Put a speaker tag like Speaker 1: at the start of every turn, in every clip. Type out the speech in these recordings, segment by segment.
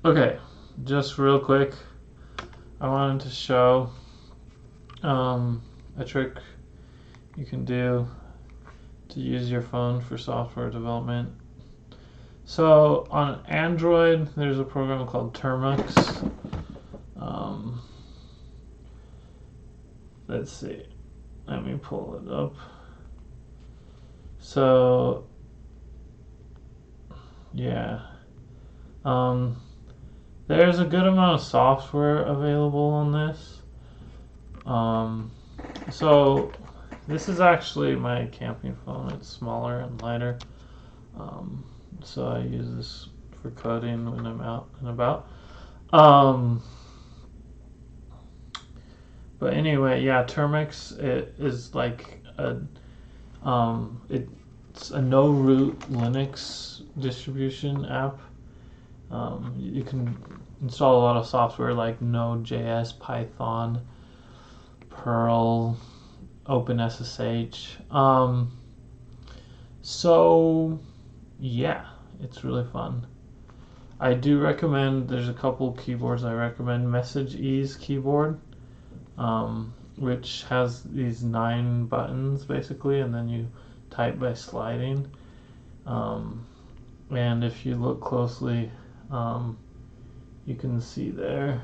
Speaker 1: Okay, just real quick, I wanted to show a trick you can do to use your phone for software development. So on Android, there's a program called Termux. Let's see. Let me pull it up. So, yeah. There's a good amount of software available on this. So this is actually my camping phone. It's smaller and lighter. So I use this for coding when I'm out and about. But anyway, yeah, Termux it is like it's a no root Linux distribution app. You can install a lot of software like Node.js, Python, Perl, openssh. So yeah, it's really fun. I do recommend, there's a couple keyboards I recommend. MessageEase keyboard, which has these 9 buttons basically, and then you type by sliding. And if you look closely, you can see there,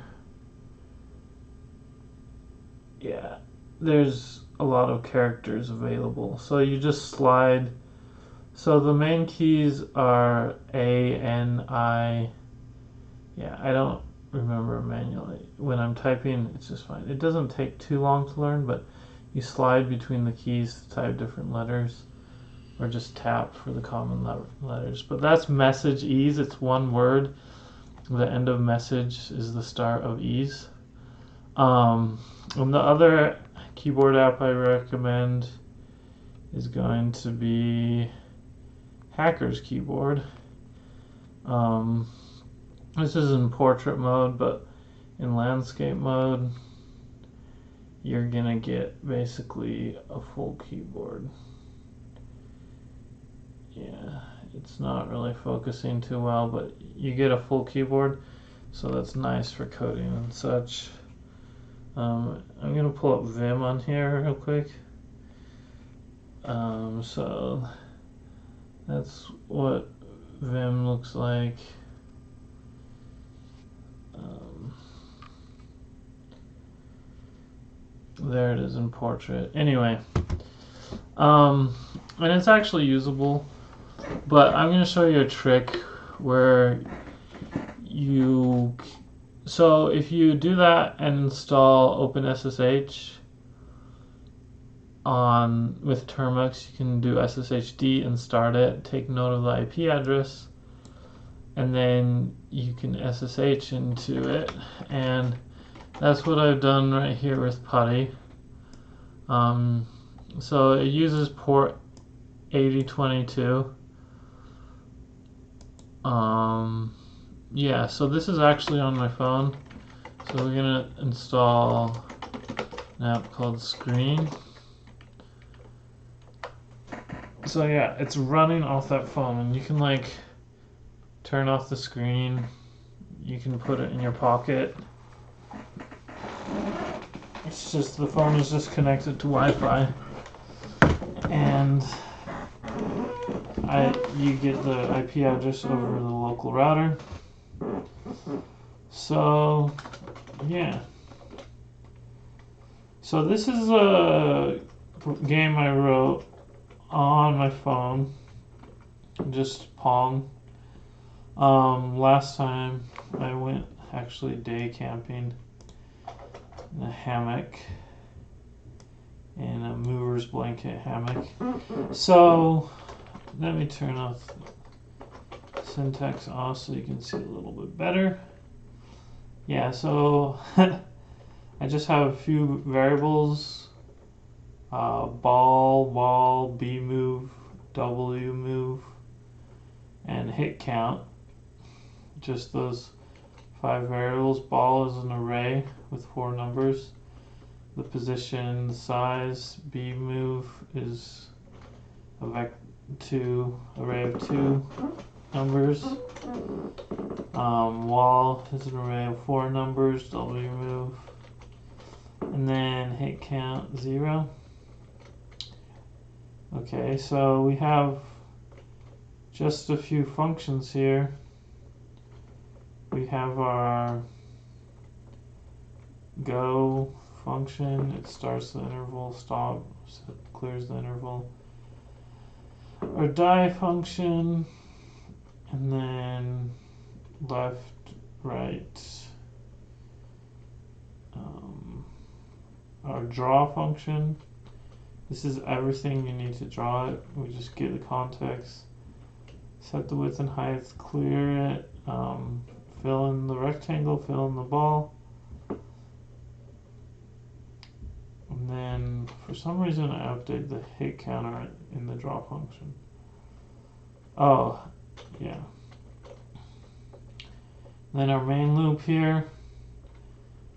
Speaker 1: yeah, there's a lot of characters available. So you just slide. So the main keys are A, N, I. Yeah, I don't remember manually. When I'm typing, it's just fine. It doesn't take too long to learn, but you slide between the keys to type different letters, or just tap for the common letters. But that's MessageEase. It's one word. The end of message is the start of ease. And the other keyboard app I recommend is going to be Hacker's Keyboard. This is in portrait mode, but in landscape mode, you're gonna get basically a full keyboard. Yeah, it's not really focusing too well, but you get a full keyboard, so that's nice for coding and such. I'm gonna pull up Vim on here real quick. So that's what Vim looks like. There it is in portrait. Anyway, and it's actually usable, but I'm going to show you a trick where so if you do that and install openssh with Termux, you can do SSHD and start it, take note of the IP address, and then you can SSH into it, and that's what I've done right here with Putty. So it uses port 8022. Yeah, so this is actually on my phone. So we're gonna install an app called Screen. So yeah, it's running off that phone, and you can like turn off the screen. You can put it in your pocket. It's just the phone is just connected to Wi-Fi, and you get the IP address over the local router. So yeah. So this is a game I wrote on my phone, just Pong. Last time I went actually day camping in a hammock, in a mover's blanket hammock. So let me turn off syntax off so you can see a little bit better. Yeah, so I just have a few variables: ball, B move, W move, and hit count. Just those 5 variables. Ball is an array with 4 numbers. The position, the size. B move is a array of 2 numbers. Wall is an array of 4 numbers, wremove, and then hit count 0. Okay, so we have just a few functions here. We have our go function, it starts the interval, stop, clears the interval. Our die function, and then left, right. Our draw function. This is everything you need to draw it. We just get the context, set the width and height, clear it, fill in the rectangle, fill in the ball. And then for some reason I updated the hit counter in the draw function. Oh, yeah. Then our main loop here,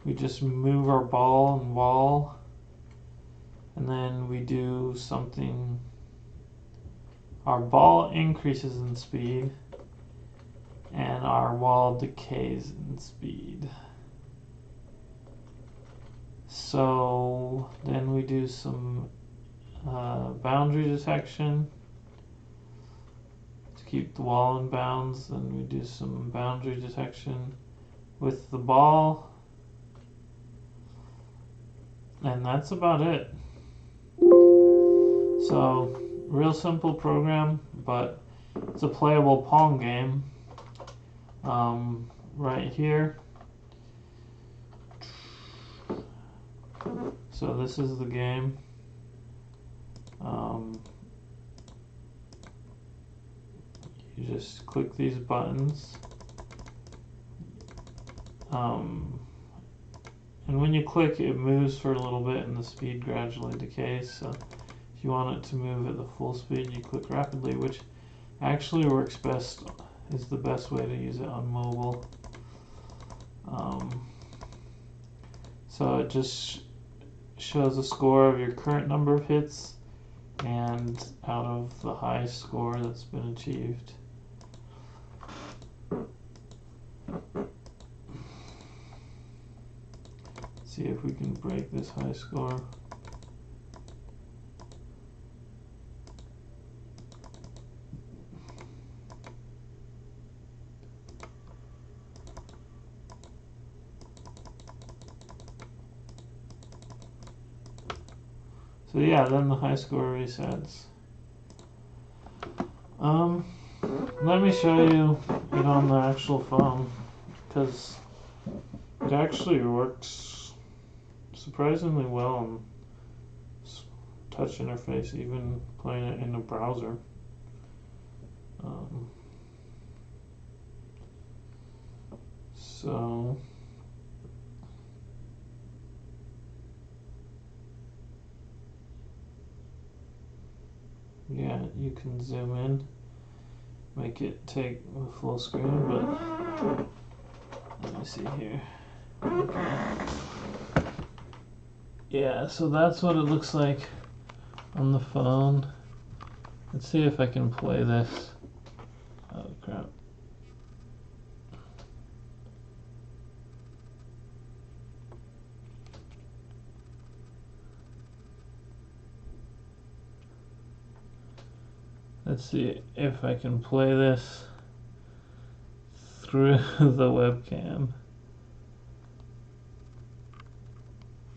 Speaker 1: we just move our ball and wall, and then we do something. Our ball increases in speed and our wall decays in speed. So then we do some boundary detection to keep the wall in bounds. Then we do some boundary detection with the ball. And that's about it. So, real simple program, but it's a playable Pong game. Right here. So this is the game. You just click these buttons. And when you click, it moves for a little bit and the speed gradually decays. So if you want it to move at the full speed, you click rapidly, which actually works best, is the best way to use it on mobile. So it just shows a score of your current number of hits and out of the high score that's been achieved. See if we can break this high score. So yeah, then the high score resets. Let me show you it on the actual phone, because it actually works surprisingly well on touch interface, even playing it in a browser. So yeah, you can zoom in, make it take the full screen, but let me see here. Okay. Yeah, so that's what it looks like on the phone. Let's see if I can play this. Oh crap. Let's see if I can play this through the webcam.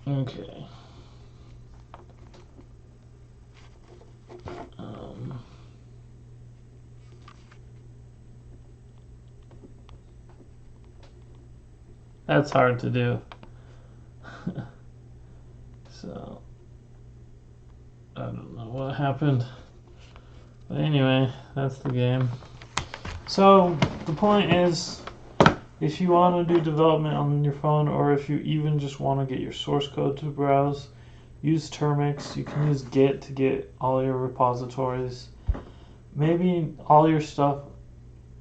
Speaker 1: Okay. That's hard to do. So, I don't know what happened. But anyway, that's the game. So, the point is, if you want to do development on your phone, or if you even just want to get your source code to browse, use Termux. You can use Git to get all your repositories. Maybe all your stuff,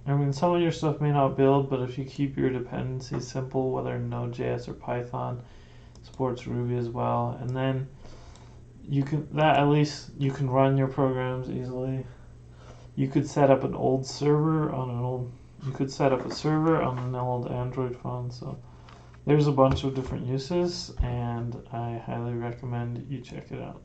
Speaker 1: I mean, some of your stuff may not build, but if you keep your dependencies simple, whether Node.js or Python, supports Ruby as well, and then you can, that at least you can run your programs easily. You could set up an old server on an old You could set up a server on an old Android phone. So there's a bunch of different uses, and I highly recommend you check it out.